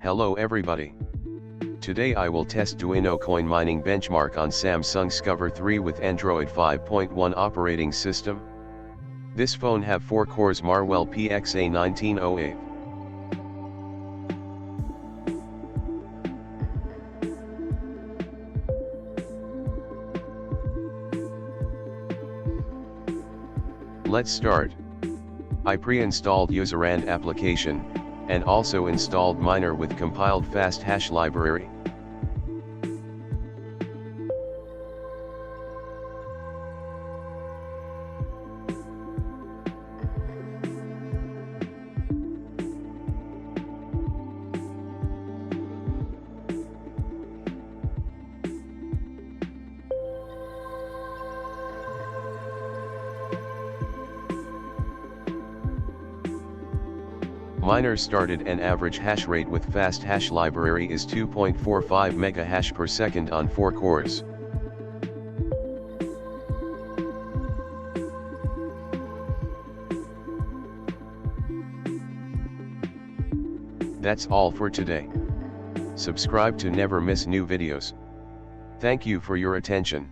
Hello everybody. Today I will test Duino coin mining benchmark on Samsung Xcover 3 with Android 5.1 operating system. This phone have 4 cores Marvell PXA1908. Let's start. I pre-installed userand application, and also installed miner with compiled fasthash library. Miner started and average hash rate with fasthash library is 2.45 megahash per second on 4 cores. That's all for today. Subscribe to never miss new videos. Thank you for your attention.